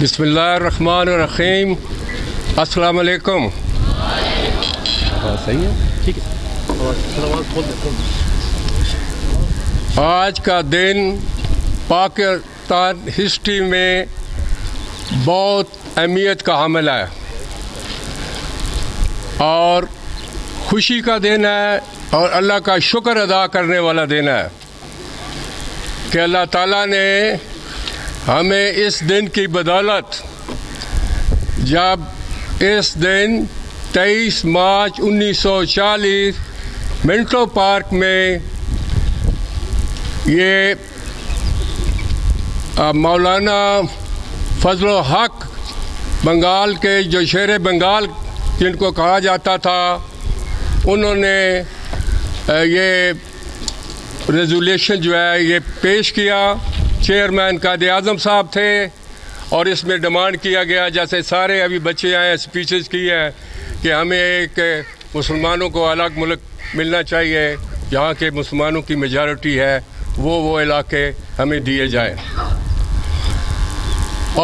بسم اللہ الرحمن الرحیم. السلام علیکم. آج کا دن پاکستان ہسٹری میں بہت اہمیت کا حامل ہے اور خوشی کا دن ہے اور اللہ کا شکر ادا کرنے والا دن ہے کہ اللہ تعالیٰ نے ہمیں اس دن کی بدولت جب اس دن 23 مارچ 1940 منٹو پارک میں یہ مولانا فضل الحق بنگال کے جو شیر بنگال جن کو کہا جاتا تھا انہوں نے یہ ریزولیشن جو ہے یہ پیش کیا. چیئرمین قائد اعظم صاحب تھے اور اس میں ڈیمانڈ کیا گیا جیسے سارے ابھی بچے آئے ہیں اسپیچز کی ہے کہ ہمیں ایک مسلمانوں کو الگ ملک ملنا چاہیے جہاں کے مسلمانوں کی میجارٹی ہے وہ علاقے ہمیں دیے جائیں.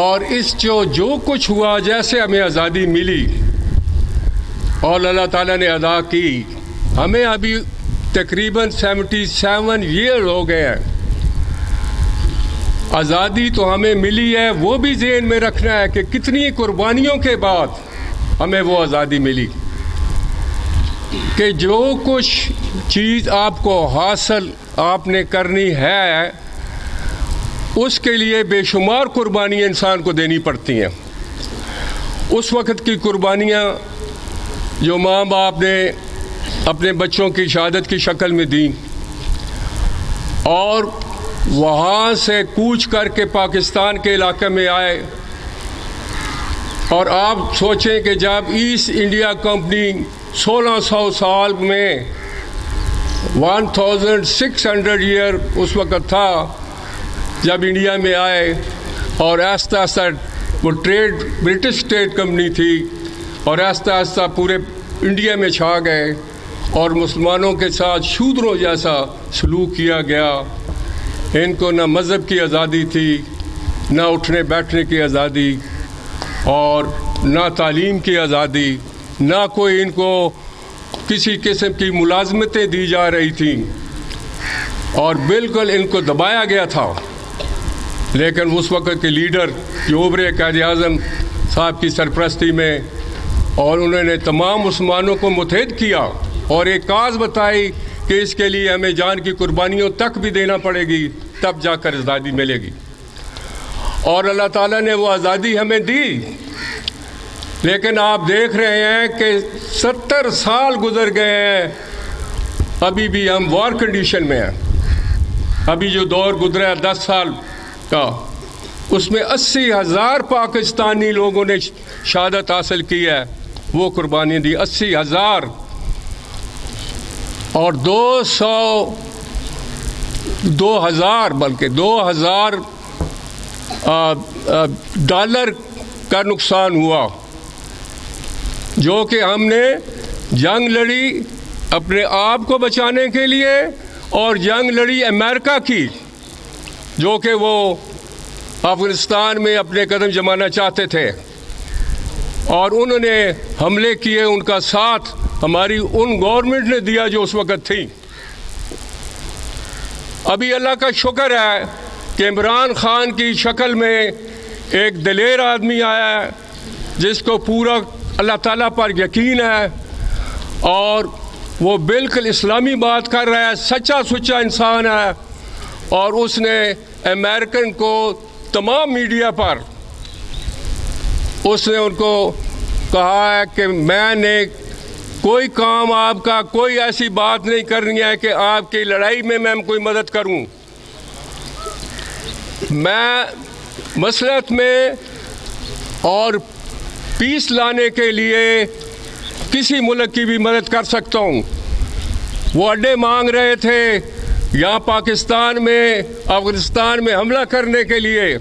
اور اس جو کچھ ہوا جیسے ہمیں آزادی ملی اور اللہ تعالیٰ نے ادا کی, ہمیں ابھی تقریباً 77 ایئر ہو گئے ہیں. آزادی تو ہمیں ملی ہے, وہ بھی ذہن میں رکھنا ہے کہ کتنی قربانیوں کے بعد ہمیں وہ آزادی ملی کہ جو کچھ چیز آپ کو حاصل آپ نے کرنی ہے اس کے لیے بے شمار قربانیاں انسان کو دینی پڑتی ہیں. اس وقت کی قربانیاں جو ماں باپ نے اپنے بچوں کی شہادت کی شکل میں دیں اور وہاں سے کوچ کر کے پاکستان کے علاقے میں آئے. اور آپ سوچیں کہ جب ایسٹ انڈیا کمپنی 1600 سال میں 1600 ایئر اس وقت تھا جب انڈیا میں آئے اور آہستہ آہستہ وہ ٹریڈ برٹش اسٹیٹ کمپنی تھی اور آہستہ آہستہ پورے انڈیا میں چھا گئے اور مسلمانوں کے ساتھ شودروں جیسا سلوک کیا گیا. ان کو نہ مذہب کی آزادی تھی, نہ اٹھنے بیٹھنے کی آزادی اور نہ تعلیم کی آزادی, نہ کوئی ان کو کسی قسم کی ملازمتیں دی جا رہی تھیں اور بالکل ان کو دبایا گیا تھا. لیکن اس وقت کے لیڈر جو ابھرے قائد اعظم صاحب کی سرپرستی میں اور انہوں نے تمام مسلمانوں کو متحد کیا اور ایک کاز بتائی کہ اس کے لیے ہمیں جان کی قربانیوں تک بھی دینا پڑے گی تب جا کر آزادی ملے گی. اور اللہ تعالیٰ نے وہ آزادی ہمیں دی. لیکن آپ دیکھ رہے ہیں کہ 70 سال گزر گئے ہیں, ابھی بھی ہم وار کنڈیشن میں ہیں. ابھی جو دور گزرا ہے 10 سال کا اس میں 80,000 پاکستانی لوگوں نے شہادت حاصل کی ہے, وہ قربانی دی 80,000 اور 2,000 بلکہ 2,000 ڈالر کا نقصان ہوا جو کہ ہم نے جنگ لڑی اپنے آپ کو بچانے کے لیے اور جنگ لڑی امریکہ کی جو کہ وہ افغانستان میں اپنے قدم جمانا چاہتے تھے اور انہوں نے حملے کیے. ان کا ساتھ ہماری ان گورنمنٹ نے دیا جو اس وقت تھی. ابھی اللہ کا شکر ہے کہ عمران خان کی شکل میں ایک دلیر آدمی آیا ہے جس کو پورا اللہ تعالیٰ پر یقین ہے اور وہ بالکل اسلامی بات کر رہا ہے, سچا سچا انسان ہے. اور اس نے امریکن کو تمام میڈیا پر اس نے ان کو کہا ہے کہ میں نے کوئی کام آپ کا کوئی ایسی بات نہیں کرنی ہے کہ آپ کی لڑائی میں کوئی مدد کروں. میں مصلحت میں اور پیس لانے کے لیے کسی ملک کی بھی مدد کر سکتا ہوں. وہ اڈے مانگ رہے تھے یہاں پاکستان میں افغانستان میں حملہ کرنے کے لیے,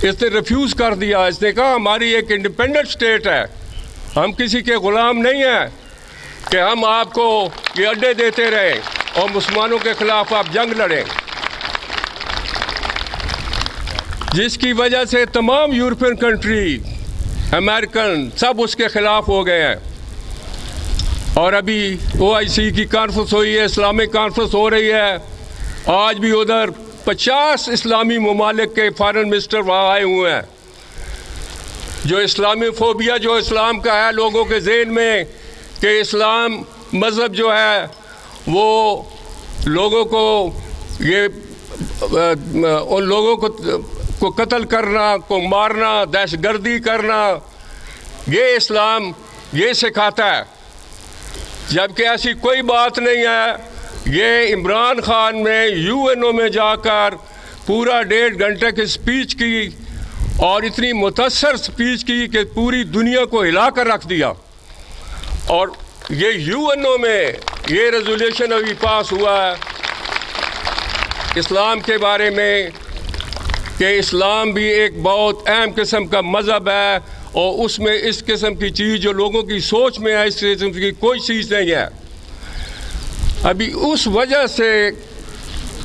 اس نے ریفیوز کر دیا. اس نے کہا ہماری ایک انڈیپینڈنٹ اسٹیٹ ہے, ہم کسی کے غلام نہیں ہیں کہ ہم آپ کو یہ اڈے دیتے رہیں اور مسلمانوں کے خلاف آپ جنگ لڑیں. جس کی وجہ سے تمام یورپین کنٹری، امریکن سب اس کے خلاف ہو گئے ہیں. اور ابھی OIC کی کانفرنس ہوئی ہے، اسلامک کانفرنس ہو رہی ہے. آج بھی ادھر 50 اسلامی ممالک کے فارن منسٹر وہاں آئے ہوئے ہیں. جو اسلامی فوبیا جو اسلام کا ہے لوگوں کے ذہن میں کہ اسلام مذہب جو ہے وہ لوگوں کو ان لوگوں کو قتل کرنا، کو مارنا، دہشت گردی کرنا، یہ اسلام یہ سکھاتا ہے. جبکہ ایسی کوئی بات نہیں ہے. یہ عمران خان نے UNO میں جا کر پورا 1.5 گھنٹے کی اسپیچ کی اور اتنی متاثر اسپیچ کی کہ پوری دنیا کو ہلا کر رکھ دیا. اور یہ UNO میں یہ ریزولوشن ابھی پاس ہوا ہے اسلام کے بارے میں کہ اسلام بھی ایک بہت اہم قسم کا مذہب ہے، اور اس میں اس قسم کی چیز جو لوگوں کی سوچ میں ہے اس قسم کی کوئی چیز نہیں ہے. ابھی اس وجہ سے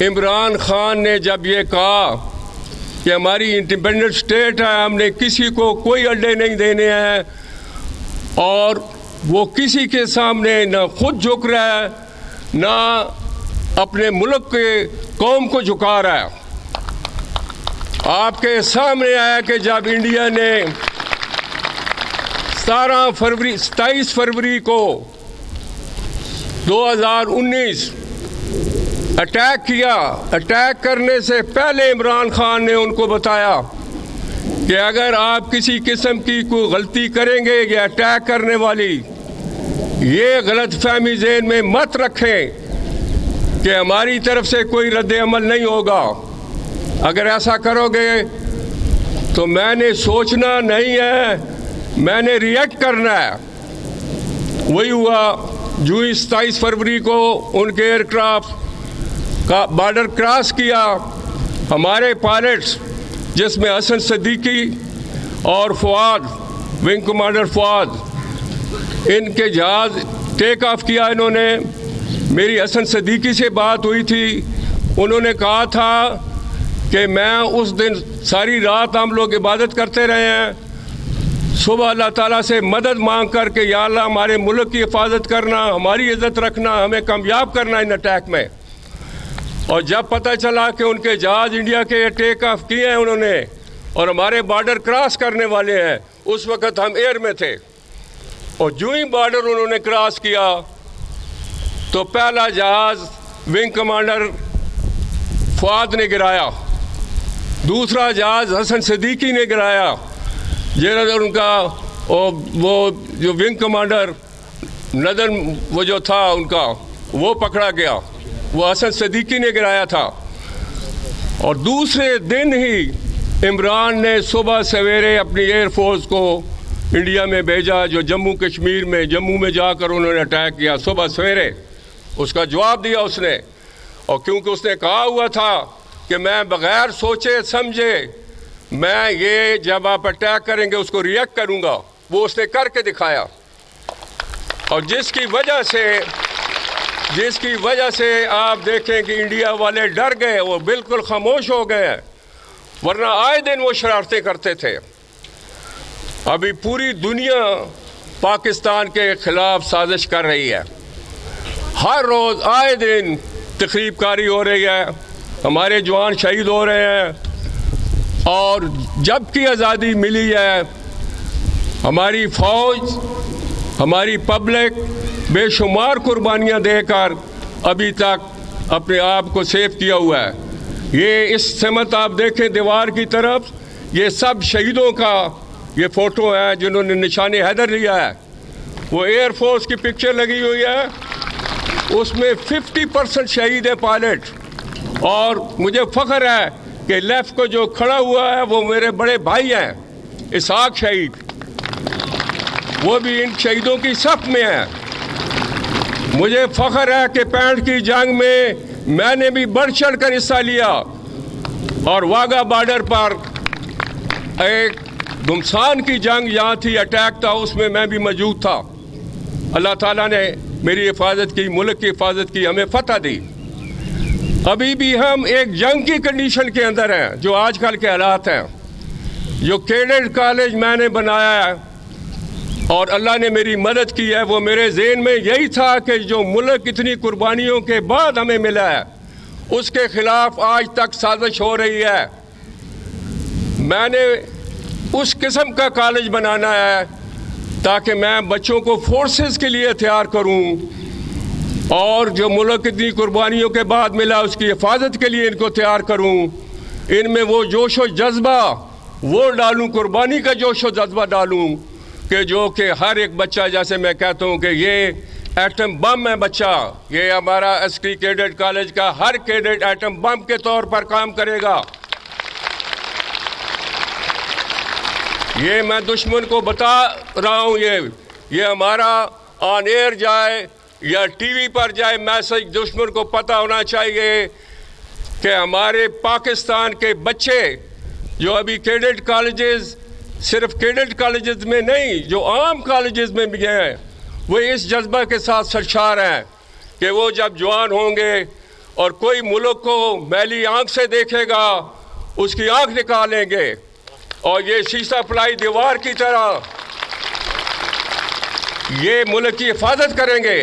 عمران خان نے جب یہ کہا کہ ہماری انڈیپینڈنٹ اسٹیٹ ہے، ہم نے کسی کو کوئی اڈے نہیں دینے ہیں، اور وہ کسی کے سامنے نہ خود جھک رہا ہے نہ اپنے ملک کے قوم کو جھکا رہا ہے. آپ کے سامنے آیا کہ جب انڈیا نے 27 فروری کو 2019 اٹیک کیا، اٹیک کرنے سے پہلے عمران خان نے ان کو بتایا کہ اگر آپ کسی قسم کی کوئی غلطی کریں گے یا اٹیک کرنے والی، یہ غلط فہمی ذہن میں مت رکھیں کہ ہماری طرف سے کوئی رد عمل نہیں ہوگا. اگر ایسا کرو گے تو میں نے سوچنا نہیں ہے، میں نے ریئیکٹ کرنا ہے. وہی ہوا. جو 27 فروری کو ان کے ایئر کرافٹ کا بارڈر کراس کیا، ہمارے پائلٹس جس میں حسن صدیقی اور فواد، ونگ کمانڈر فواد، ان کے جہاز ٹیک آف کیا. انہوں نے میری حسن صدیقی سے بات ہوئی تھی، انہوں نے کہا تھا کہ میں اس دن ساری رات ہم لوگ عبادت کرتے رہے ہیں، صبح اللہ تعالیٰ سے مدد مانگ کر کہ یا اللہ ہمارے ملک کی حفاظت کرنا، ہماری عزت رکھنا، ہمیں کامیاب کرنا ان اٹیک میں. اور جب پتہ چلا کہ ان کے جہاز انڈیا کے ٹیک آف کیے ہیں انہوں نے اور ہمارے بارڈر کراس کرنے والے ہیں، اس وقت ہم ایئر میں تھے. اور جو ہی بارڈر انہوں نے کراس کیا تو پہلا جہاز ونگ کمانڈر فواد نے گرایا، دوسرا جہاز حسن صدیقی نے گرایا. جنرل ان کا وہ جو ونگ کمانڈر ندن وہ جو تھا ان کا وہ پکڑا گیا، وہ حسن صدیقی نے گرایا تھا. اور دوسرے دن ہی عمران نے صبح سویرے اپنی ایئر فورس کو انڈیا میں بھیجا، جو جموں کشمیر میں جموں میں جا کر انہوں نے اٹیک کیا صبح سویرے. اس کا جواب دیا اس نے، اور کیونکہ اس نے کہا ہوا تھا کہ میں بغیر سوچے سمجھے میں یہ جب آپ اٹیک کریں گے اس کو ریئیکٹ کروں گا، وہ اس نے کر کے دکھایا. اور جس کی وجہ سے آپ دیکھیں کہ انڈیا والے ڈر گئے، وہ بالکل خاموش ہو گئے ہیں، ورنہ آئے دن وہ شرارتیں کرتے تھے. ابھی پوری دنیا پاکستان کے خلاف سازش کر رہی ہے، ہر روز آئے دن تخریب کاری ہو رہی ہے، ہمارے جوان شہید ہو رہے ہیں. اور جب کی آزادی ملی ہے ہماری فوج، ہماری پبلک بے شمار قربانیاں دے کر ابھی تک اپنے آپ کو سیف کیا ہوا ہے. یہ اس سمت آپ دیکھیں دیوار کی طرف، یہ سب شہیدوں کا یہ فوٹو ہے جنہوں نے نشان حیدر لیا ہے. وہ ایئر فورس کی پکچر لگی ہوئی ہے، اس میں 50% شہید ہے پائلٹ. اور مجھے فخر ہے کہ لیفٹ کو جو کھڑا ہوا ہے وہ میرے بڑے بھائی ہیں، اسحاق شہید، وہ بھی ان شہیدوں کی صف میں ہیں. مجھے فخر ہے کہ 65 کی جنگ میں نے بھی بڑھ چڑھ کر حصہ لیا، اور واگا بارڈر پر ایک گمسان کی جنگ یہاں تھی، اٹیک تھا، اس میں بھی موجود تھا. اللہ تعالیٰ نے میری حفاظت کی، ملک کی حفاظت کی، ہمیں فتح دی. ابھی بھی ہم ایک جنگ کی کنڈیشن کے اندر ہیں. جو آج کل کے حالات ہیں, جو کیڈٹ کالج میں نے بنایا ہے اور اللہ نے میری مدد کی ہے, وہ میرے ذہن میں یہی تھا کہ جو ملک اتنی قربانیوں کے بعد ہمیں ملا ہے اس کے خلاف آج تک سازش ہو رہی ہے. میں نے اس قسم کا کالج بنانا ہے تاکہ میں بچوں کو فورسز کے لیے تیار کروں اور جو ملک اتنی قربانیوں کے بعد ملا اس کی حفاظت کے لیے ان کو تیار کروں. ان میں وہ جوش و جذبہ وہ ڈالوں, قربانی کا جوش و جذبہ ڈالوں کہ جو کہ ہر ایک بچہ, جیسے میں کہتا ہوں کہ یہ ایٹم بم ہے بچہ, یہ ہمارا ایس ٹی کیڈٹ کالج کا ہر کیڈٹ ایٹم بم کے طور پر کام کرے گا. یہ میں دشمن کو بتا رہا ہوں, یہ ہمارا آن ایئر جائے یا ٹی وی پر جائے میسج, دشمن کو پتہ ہونا چاہیے کہ ہمارے پاکستان کے بچے جو ابھی کیڈٹ کالجز, صرف کیڈٹ کالجز میں نہیں جو عام کالجز میں بھی ہیں, وہ اس جذبہ کے ساتھ سرشار ہیں کہ وہ جب جوان ہوں گے اور کوئی ملک کو میلی آنکھ سے دیکھے گا اس کی آنکھ نکالیں گے اور یہ شیشہ پلائی دیوار کی طرح یہ ملک کی حفاظت کریں گے,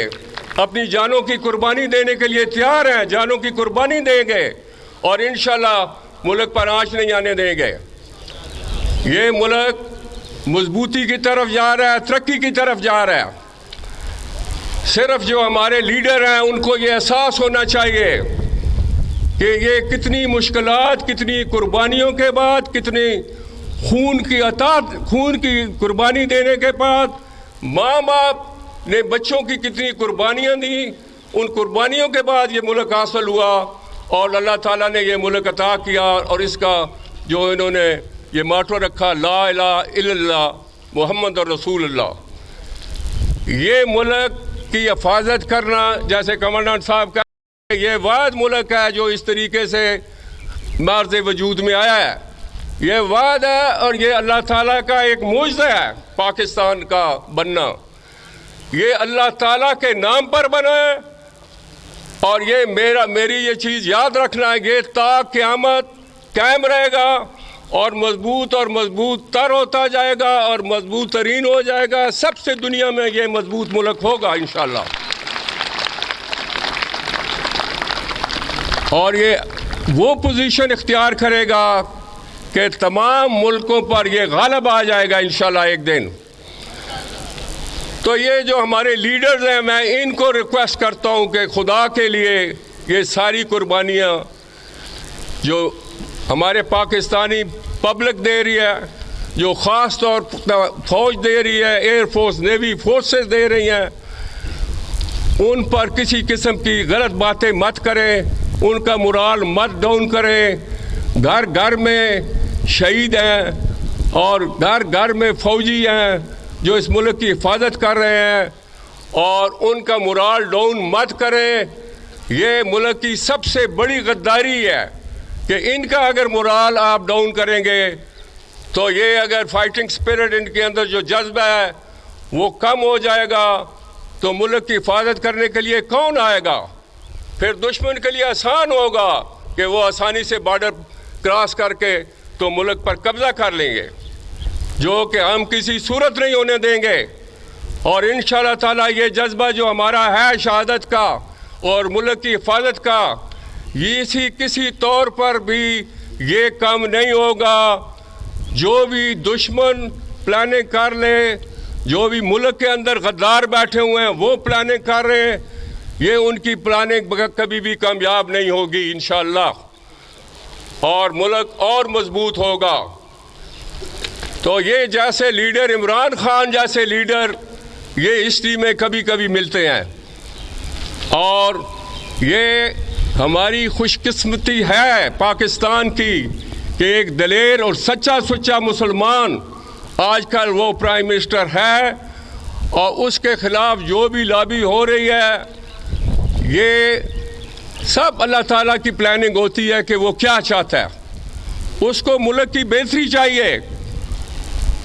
اپنی جانوں کی قربانی دینے کے لیے تیار ہیں, جانوں کی قربانی دیں گے اور انشاءاللہ ملک پر آنچ نہیں آنے دیں گے. یہ ملک مضبوطی کی طرف جا رہا ہے, ترقی کی طرف جا رہا ہے. صرف جو ہمارے لیڈر ہیں ان کو یہ احساس ہونا چاہیے کہ یہ کتنی مشکلات, کتنی قربانیوں کے بعد, کتنی خون کی قربانی دینے کے بعد ماں باپ نے بچوں کی کتنی قربانیاں دی, ان قربانیوں کے بعد یہ ملک حاصل ہوا اور اللہ تعالیٰ نے یہ ملک عطا کیا. اور اس کا جو انہوں نے یہ ماٹو رکھا, لا الہ الا اللہ محمد رسول اللہ, یہ ملک کی حفاظت کرنا, جیسے کمانڈنٹ صاحب کا, یہ واحد ملک ہے جو اس طریقے سے معرض وجود میں آیا ہے. یہ واحد ہے اور یہ اللہ تعالیٰ کا ایک معجزہ ہے پاکستان کا بننا. یہ اللہ تعالیٰ کے نام پر بنا ہے اور یہ میری یہ چیز یاد رکھنا ہے, یہ تا قیامت قائم رہے گا اور مضبوط تر ہوتا جائے گا اور مضبوط ترین ہو جائے گا. سب سے دنیا میں یہ مضبوط ملک ہوگا انشاءاللہ. اور یہ وہ پوزیشن اختیار کرے گا کہ تمام ملکوں پر یہ غالب آ جائے گا انشاءاللہ ایک دن. تو یہ جو ہمارے لیڈرز ہیں, میں ان کو ریکویسٹ کرتا ہوں کہ خدا کے لیے یہ ساری قربانیاں جو ہمارے پاکستانی پبلک دے رہی ہے, جو خاص طور فوج دے رہی ہے, ایئر فورس, نیوی فورسز دے رہی ہیں, ان پر کسی قسم کی غلط باتیں مت کریں, ان کا مورال مت ڈاؤن کریں. گھر گھر میں شہید ہیں اور گھر گھر میں فوجی ہیں جو اس ملک کی حفاظت کر رہے ہیں اور ان کا مورال ڈاؤن مت کریں. یہ ملک کی سب سے بڑی غداری ہے کہ ان کا اگر مورال آپ ڈاؤن کریں گے تو یہ اگر فائٹنگ سپرٹ ان کے اندر جو جذبہ ہے وہ کم ہو جائے گا تو ملک کی حفاظت کرنے کے لیے کون آئے گا؟ پھر دشمن کے لیے آسان ہوگا کہ وہ آسانی سے بارڈر کراس کر کے تو ملک پر قبضہ کر لیں گے, جو کہ ہم کسی صورت نہیں ہونے دیں گے. اور انشاءاللہ تعالیٰ یہ جذبہ جو ہمارا ہے شہادت کا اور ملک کی حفاظت کا, یہ کسی طور پر بھی یہ کم نہیں ہوگا. جو بھی دشمن پلاننگ کر لے, جو بھی ملک کے اندر غدار بیٹھے ہوئے ہیں وہ پلاننگ کر رہے ہیں, یہ ان کی پلاننگ کبھی بھی کامیاب نہیں ہوگی انشاءاللہ, اور ملک اور مضبوط ہوگا. تو یہ جیسے لیڈر, عمران خان جیسے لیڈر, یہ ہسٹری میں کبھی کبھی ملتے ہیں اور یہ ہماری خوش قسمتی ہے پاکستان کی کہ ایک دلیر اور سچا مسلمان آج کل وہ پرائم منسٹر ہے اور اس کے خلاف جو بھی لابی ہو رہی ہے یہ سب اللہ تعالیٰ کی پلاننگ ہوتی ہے کہ وہ کیا چاہتا ہے. اس کو ملک کی بہتری چاہیے,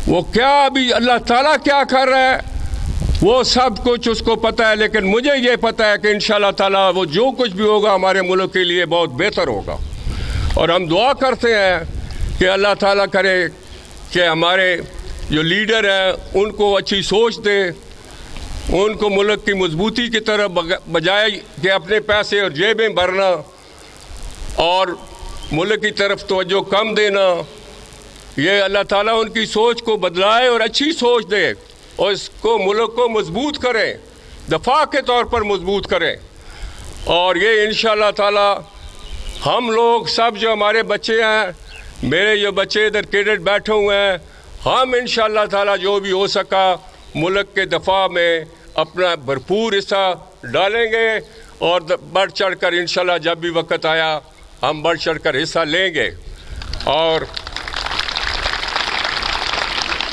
وہ کیا ابھی اللہ تعالیٰ کیا کر رہا ہے وہ سب کچھ اس کو پتہ ہے، لیکن مجھے یہ پتہ ہے کہ انشاءاللہ تعالیٰ وہ جو کچھ بھی ہوگا ہمارے ملک کے لیے بہت بہتر ہوگا، اور ہم دعا کرتے ہیں کہ اللہ تعالیٰ کرے کہ ہمارے جو لیڈر ہیں ان کو اچھی سوچ دے، ان کو ملک کی مضبوطی کی طرف بجائے کہ اپنے پیسے اور جیبیں بھرنا اور ملک کی طرف توجہ کم دینا، یہ اللہ تعالیٰ ان کی سوچ کو بدلائے اور اچھی سوچ دے اور اس کو ملک کو مضبوط کریں، دفاع کے طور پر مضبوط کریں۔ اور یہ انشاءاللہ تعالیٰ ہم لوگ سب جو ہمارے بچے ہیں، میرے جو بچے ادھر کیڈٹ بیٹھے ہوئے ہیں، ہم انشاءاللہ تعالیٰ جو بھی ہو سکا ملک کے دفاع میں اپنا بھرپور حصہ ڈالیں گے، اور بڑھ چڑھ کر انشاءاللہ جب بھی وقت آیا ہم بڑھ چڑھ کر حصہ لیں گے۔ اور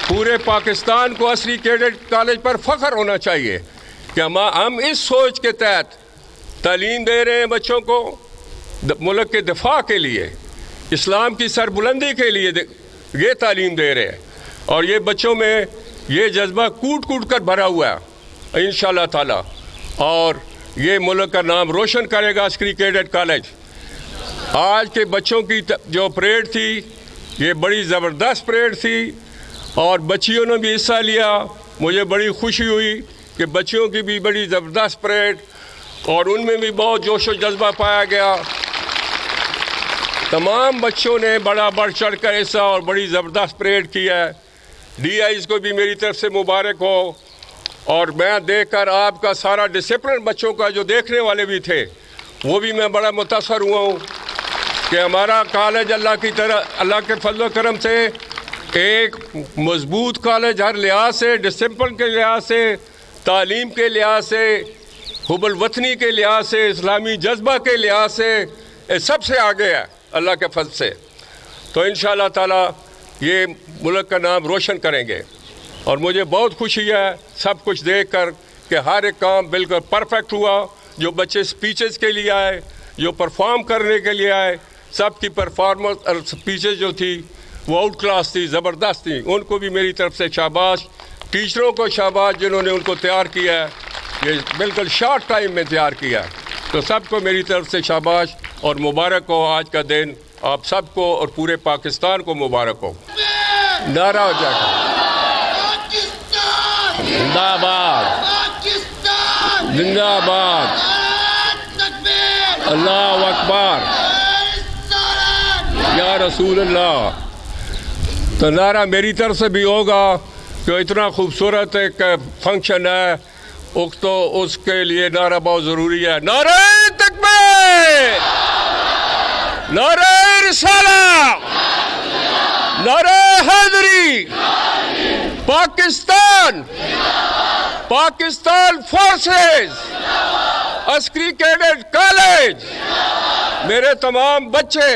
پورے پاکستان کو عصری کیڈٹ کالج پر فخر ہونا چاہیے کہ ہم اس سوچ کے تحت تعلیم دے رہے ہیں بچوں کو، ملک کے دفاع کے لیے، اسلام کی سربلندی کے لیے یہ تعلیم دے رہے ہیں، اور یہ بچوں میں یہ جذبہ کوٹ کوٹ کر بھرا ہوا ہے انشاءاللہ تعالیٰ، اور یہ ملک کا نام روشن کرے گا عسکری کیڈٹ کالج۔ آج کے بچوں کی جو پریڈ تھی یہ بڑی زبردست پریڈ تھی، اور بچیوں نے بھی حصہ لیا، مجھے بڑی خوشی ہوئی کہ بچیوں کی بھی بڑی زبردست پریڈ، اور ان میں بھی بہت جوش و جذبہ پایا گیا۔ تمام بچوں نے بڑا بڑھ چڑھ کر حصہ اور بڑی زبردست پریڈ کی ہے۔ ڈی آئیز کو بھی میری طرف سے مبارک ہو، اور میں دیکھ کر آپ کا سارا ڈسپلن بچوں کا جو دیکھنے والے بھی تھے وہ بھی میں بڑا متاثر ہوا ہوں کہ ہمارا کالج اللہ کے فضل و کرم سے ایک مضبوط کالج، ہر لحاظ سے، ڈسپلن کے لحاظ سے، تعلیم کے لحاظ سے، حب الوطنی کے لحاظ سے، اسلامی جذبہ کے لحاظ سے سب سے آگے ہے اللہ کے فضل سے۔ تو انشاءاللہ تعالیٰ یہ ملک کا نام روشن کریں گے، اور مجھے بہت خوشی ہے سب کچھ دیکھ کر کہ ہر ایک کام بالکل پرفیکٹ ہوا۔ جو بچے سپیچز کے لیے آئے، جو پرفارم کرنے کے لیے آئے، سب کی پرفارمنس اور سپیچز جو تھی وہ آؤٹ کلاس تھی، زبردست تھی، ان کو بھی میری طرف سے شاباش۔ ٹیچروں کو شاباش جنہوں نے ان کو تیار کیا ہے، یہ بالکل شارٹ ٹائم میں تیار کیا ہے، تو سب کو میری طرف سے شاباش اور مبارک ہو۔ آج کا دن آپ سب کو اور پورے پاکستان کو مبارک ہو۔ نعرہ ہو جائے زندہ آباد، زندہ آباد، اللہ اکبر، یا رسول اللہ۔ تو نعرہ میری طرف سے بھی ہوگا کہ اتنا خوبصورت ایک فنکشن ہے، تو اس کے لیے نعرہ بہت ضروری ہے۔ نعرہ تکبیر، نعرہ رسالہ، نعرہ حیدری، پاکستان، پاکستان فورسز، عسکری کیڈٹ کالج، میرے تمام بچے